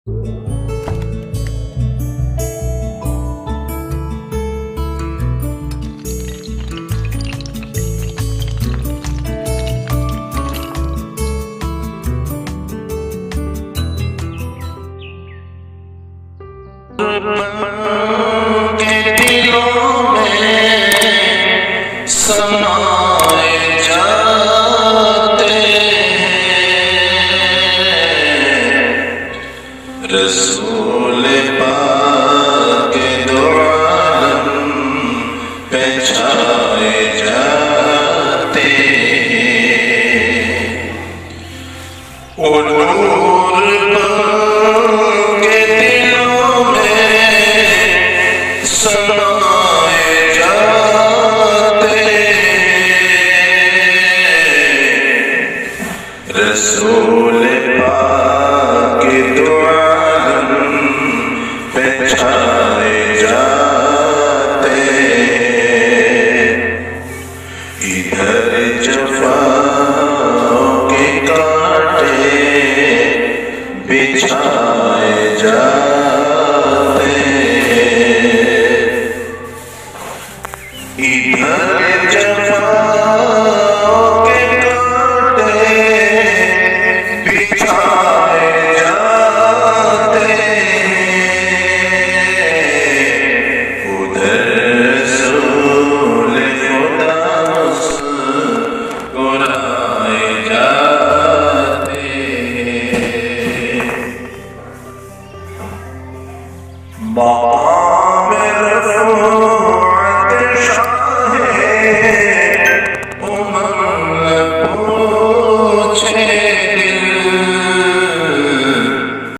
के दिलों में समाए जाते रसूल पाक दो आलम पे छाए जाते ओ नूर के दिलों में समाए जाते रसूल पाक दो आलम पे छाए जाते इधर जफाओं के कांटे बिछाए जाते इधर जफाओं के कांटे बिछाए जाते उधर रसूल खुदा मुस्कुराए जाते बाबा